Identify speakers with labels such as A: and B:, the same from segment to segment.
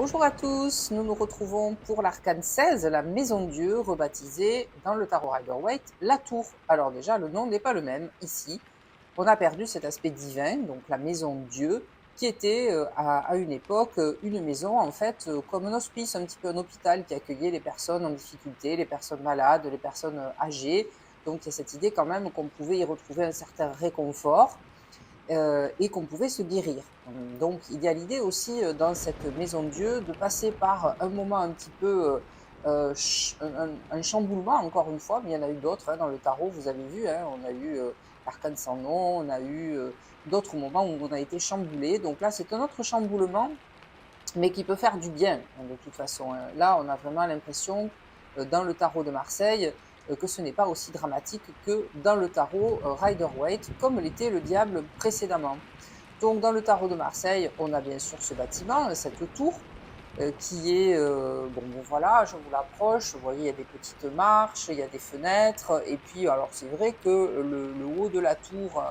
A: Bonjour à tous, nous nous retrouvons pour l'arcane 16, la Maison de Dieu, rebaptisée dans le tarot Rider-Waite la Tour. Alors déjà, le nom n'est pas le même ici. On a perdu cet aspect divin, donc la Maison de Dieu, qui était à une époque une maison en fait comme un hospice, un petit peu un hôpital qui accueillait les personnes en difficulté, les personnes malades, les personnes âgées. Donc il y a cette idée quand même qu'on pouvait y retrouver un certain réconfort et qu'on pouvait se guérir. Donc il y a l'idée aussi, dans cette maison de Dieu de passer par un moment un petit peu, ch un chamboulement encore une fois, mais il y en a eu d'autres, hein, dans le tarot, vous avez vu, hein, on a eu, l'arcane sans nom, on a eu, d'autres moments où on a été chamboulé. Donc là, c'est un autre chamboulement, mais qui peut faire du bien, hein, de toute façon, hein. Là, on a vraiment l'impression, dans le tarot de Marseille, que ce n'est pas aussi dramatique que dans le tarot, Rider-Waite, comme l'était le diable précédemment. Donc dans le tarot de Marseille, on a bien sûr ce bâtiment, cette tour, qui est, bon voilà, je vous l'approche, vous voyez, il y a des petites marches, il y a des fenêtres et puis alors c'est vrai que le haut de la tour,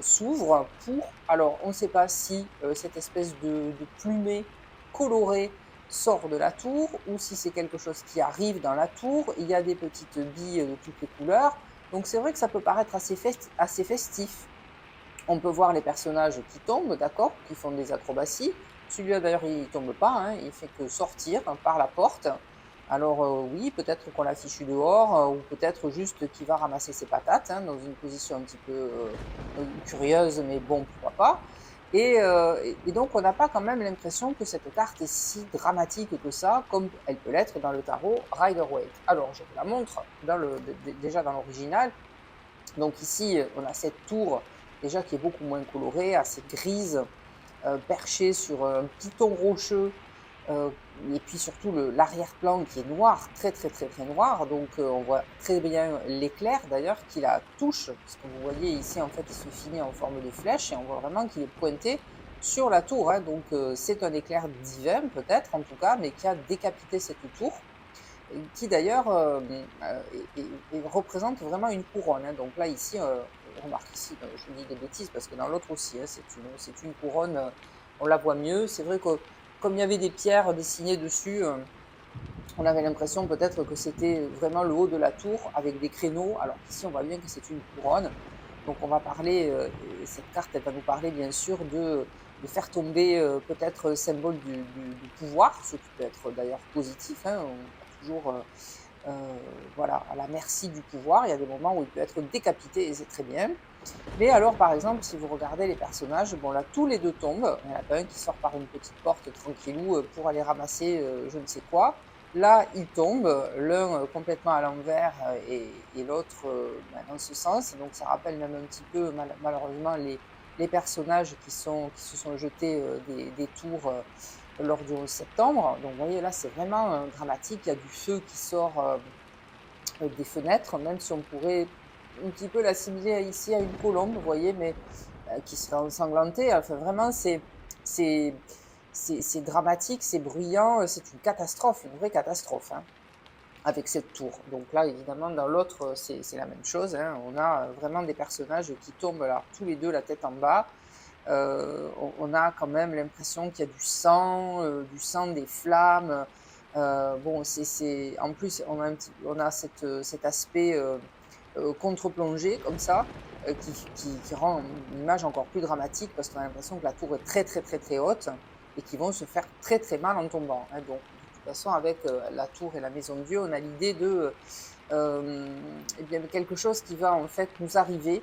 A: s'ouvre pour alors on ne sait pas si, cette espèce de plumet coloré sort de la tour ou si c'est quelque chose qui arrive dans la tour. Il y a des petites billes de toutes les couleurs, donc c'est vrai que ça peut paraître assez festif. On peut voir les personnages qui tombent, d'accord, qui font des acrobaties. Celui-là d'ailleurs, il tombe pas, hein, il fait que sortir, hein, par la porte. Alors, oui, peut-être qu'on l'a fichu dehors, ou peut-être juste qu'il va ramasser ses patates, hein, dans une position un petit peu, curieuse, mais bon, pourquoi pas? Et donc on n'a pas quand même l'impression que cette carte est si dramatique que ça, comme elle peut l'être dans le tarot Rider-Waite. Alors je vous la montre dans le déjà dans l'original. Donc ici, on a cette tour déjà qui est beaucoup moins colorée, assez grise, perchée sur un piton rocheux, et puis surtout l'arrière-plan qui est noir, très très très très noir. Donc on voit très bien l'éclair d'ailleurs qui la touche, parce que vous voyez ici en fait il se finit en forme de flèche et on voit vraiment qu'il est pointé sur la tour, hein. Donc c'est un éclair divin peut-être en tout cas, mais qui a décapité cette tour qui d'ailleurs représente vraiment une couronne, hein. Donc là, ici, remarque ici, je vous dis des bêtises parce que dans l'autre aussi, hein, c'est une couronne, on la voit mieux. C'est vrai que comme il y avait des pierres dessinées dessus, on avait l'impression peut-être que c'était vraiment le haut de la tour avec des créneaux, alors qu'ici, on voit bien que c'est une couronne. Donc on va parler, et cette carte, elle va nous parler bien sûr de faire tomber peut-être le symbole du pouvoir, ce qui peut être d'ailleurs positif, hein, on n'est pas toujours voilà, à la merci du pouvoir. Il y a des moments où il peut être décapité et c'est très bien. Mais alors, par exemple, si vous regardez les personnages, bon là, tous les deux tombent. Il n'y en a pas un qui sort par une petite porte tranquillou pour aller ramasser je ne sais quoi. Là, ils tombent, l'un complètement à l'envers et l'autre ben, dans ce sens. Donc, ça rappelle même un petit peu, malheureusement, les personnages qui se sont jetés des tours lors du 11 septembre. Donc, vous voyez, là, c'est vraiment dramatique. Il y a du feu qui sort des fenêtres, même si on pourrait un petit peu l'assimiler ici à une colombe, vous voyez, mais qui serait ensanglantée. Enfin, vraiment, c'est, c'est dramatique, c'est bruyant, c'est une catastrophe, une vraie catastrophe, hein, avec cette tour. Donc là, évidemment, dans l'autre, c'est la même chose, hein. On a vraiment des personnages qui tombent là, tous les deux la tête en bas. On a quand même l'impression qu'il y a du sang, des flammes. Bon, en plus, on a cet aspect contre-plongée comme ça, qui rend une image encore plus dramatique parce qu'on a l'impression que la tour est très très très très haute et qu'ils vont se faire très très mal en tombant, hein. Donc de toute façon avec la tour et la maison de Dieu, on a l'idée de eh bien, quelque chose qui va en fait nous arriver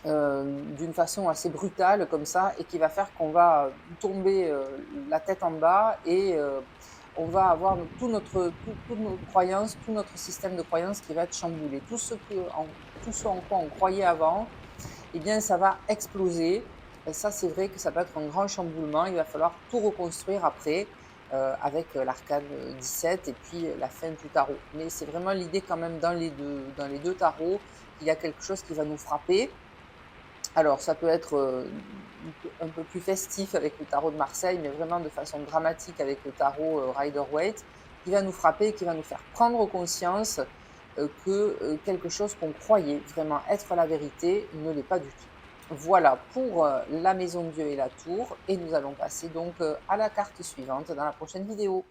A: d'une façon assez brutale comme ça et qui va faire qu'on va tomber la tête en bas et on va avoir toutes nos croyances, tout notre système de croyances qui va être chamboulé. Tout ce en quoi on croyait avant, eh bien, ça va exploser. Et ça, c'est vrai que ça peut être un grand chamboulement. Il va falloir tout reconstruire après avec l'arcane 17 et puis la fin du tarot. Mais c'est vraiment l'idée quand même dans les deux tarots qu'il y a quelque chose qui va nous frapper. Alors, ça peut être un peu plus festif avec le tarot de Marseille, mais vraiment de façon dramatique avec le tarot Rider-Waite, qui va nous frapper, qui va nous faire prendre conscience que quelque chose qu'on croyait vraiment être la vérité ne l'est pas du tout. Voilà pour la maison de Dieu et la tour. Et nous allons passer donc à la carte suivante dans la prochaine vidéo.